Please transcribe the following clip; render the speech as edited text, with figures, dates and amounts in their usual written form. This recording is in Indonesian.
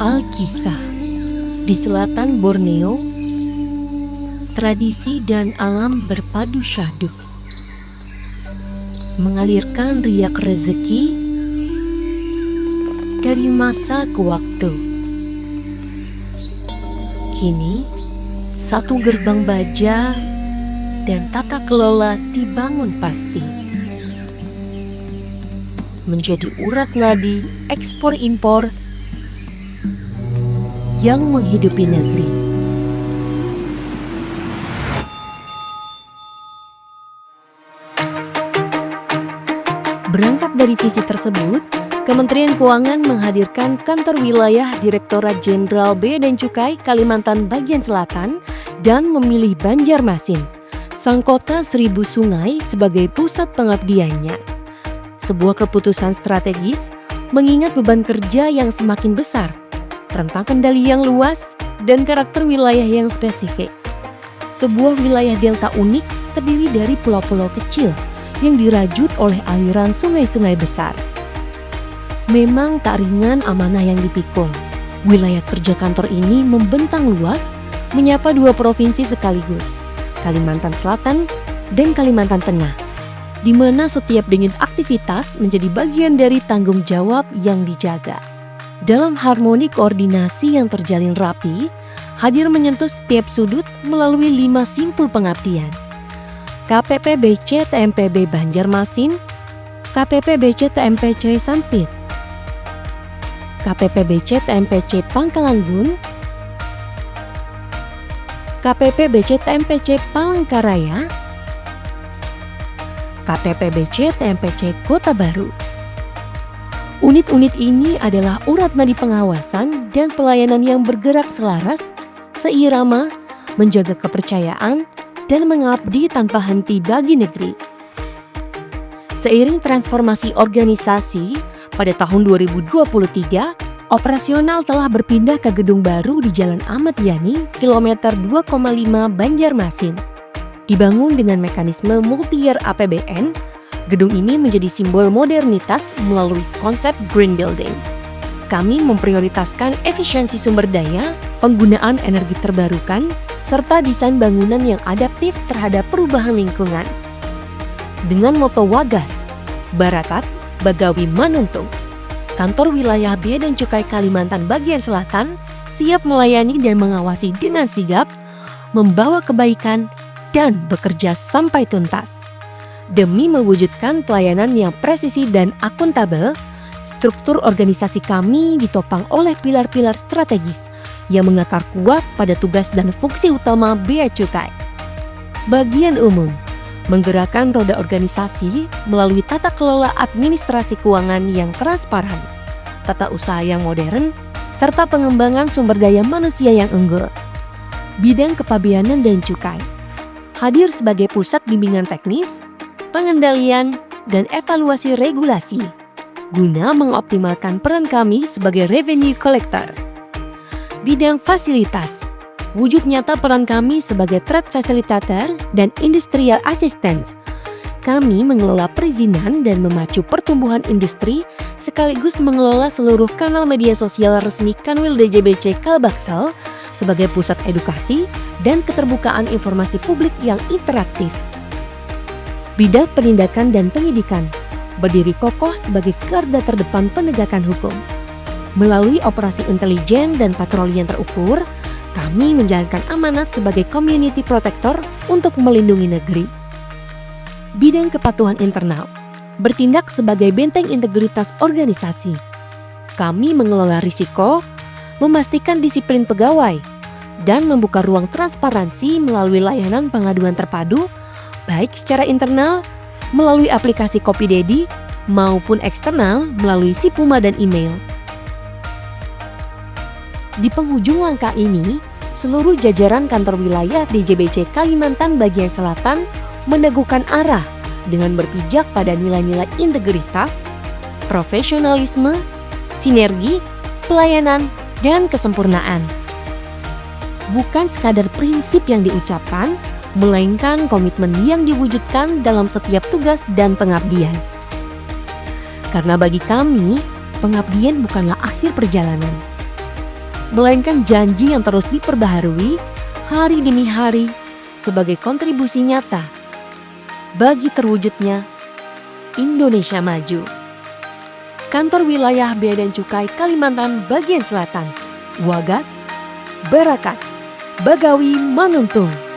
Alkisah. Di selatan Borneo, tradisi dan alam berpadu syahdu, mengalirkan riak rezeki dari masa ke waktu. Kini, satu gerbang baja dan tata kelola dibangun pasti, menjadi urat nadi ekspor-impor yang menghidupi negeri. Berangkat dari visi tersebut, Kementerian Keuangan menghadirkan kantor wilayah Direktorat Jenderal Bea dan Cukai Kalimantan Bagian Selatan dan memilih Banjarmasin, sang kota seribu sungai, sebagai pusat pengabdiannya. Sebuah keputusan strategis mengingat beban kerja yang semakin besar, rentang kendali yang luas, dan karakter wilayah yang spesifik. Sebuah wilayah delta unik terdiri dari pulau-pulau kecil yang dirajut oleh aliran sungai-sungai besar. Memang tak ringan amanah yang dipikul. Wilayah kerja kantor ini membentang luas, menyapa dua provinsi sekaligus, Kalimantan Selatan dan Kalimantan Tengah, di mana setiap denyut aktivitas menjadi bagian dari tanggung jawab yang dijaga. Dalam harmoni koordinasi yang terjalin rapi, hadir menyentuh setiap sudut melalui 5 simpul pengabdian. KPP-BC TMPB Banjarmasin, KPP-BC TMPC Sampit, KPP-BC TMPC Pangkalanggun, KPP-BC TMPC Palangkaraya, KPP-BC TMPC Kota Baru. Unit-unit ini adalah urat nadi pengawasan dan pelayanan yang bergerak selaras, seirama, menjaga kepercayaan, dan mengabdi tanpa henti bagi negeri. Seiring transformasi organisasi, pada tahun 2023, operasional telah berpindah ke gedung baru di Jalan Ahmad Yani, kilometer 2,5 Banjarmasin. Dibangun dengan mekanisme multi-year APBN, gedung ini menjadi simbol modernitas melalui konsep green building. Kami memprioritaskan efisiensi sumber daya, penggunaan energi terbarukan, serta desain bangunan yang adaptif terhadap perubahan lingkungan. Dengan moto Wagas, Barakat, Bagawi Manuntung, kantor wilayah Bea dan Cukai Kalimantan Bagian Selatan siap melayani dan mengawasi dengan sigap, membawa kebaikan, dan bekerja sampai tuntas. Demi mewujudkan pelayanan yang presisi dan akuntabel, struktur organisasi kami ditopang oleh pilar-pilar strategis yang mengakar kuat pada tugas dan fungsi utama Bea Cukai. Bagian umum, menggerakkan roda organisasi melalui tata kelola administrasi keuangan yang transparan, tata usaha yang modern, serta pengembangan sumber daya manusia yang unggul. Bidang kepabeanan dan cukai hadir sebagai pusat bimbingan teknis, pengendalian, dan evaluasi regulasi, guna mengoptimalkan peran kami sebagai revenue collector. Bidang fasilitas, wujud nyata peran kami sebagai trade facilitator dan industrial assistance. Kami mengelola perizinan dan memacu pertumbuhan industri, sekaligus mengelola seluruh kanal media sosial resmi Kanwil DJBC Kalbaksel sebagai pusat edukasi dan keterbukaan informasi publik yang interaktif. Bidang penindakan dan penyidikan berdiri kokoh sebagai garda terdepan penegakan hukum. Melalui operasi intelijen dan patroli yang terukur, kami menjalankan amanat sebagai community protector untuk melindungi negeri. Bidang kepatuhan internal bertindak sebagai benteng integritas organisasi. Kami mengelola risiko, memastikan disiplin pegawai, dan membuka ruang transparansi melalui layanan pengaduan terpadu, baik secara internal melalui aplikasi Kopidedi maupun eksternal melalui Sipuma dan email. Di penghujung langkah ini, seluruh jajaran kantor wilayah DJBC Kalimantan Bagian Selatan meneguhkan arah dengan berpijak pada nilai-nilai integritas, profesionalisme, sinergi, pelayanan, dan kesempurnaan. Bukan sekadar prinsip yang diucapkan, melainkan komitmen yang diwujudkan dalam setiap tugas dan pengabdian. Karena bagi kami, pengabdian bukanlah akhir perjalanan, melainkan janji yang terus diperbaharui hari demi hari sebagai kontribusi nyata bagi terwujudnya Indonesia Maju. Kantor Wilayah Bea dan Cukai Kalimantan Bagian Selatan, Wagas, Barakat, Bagawi Manuntung.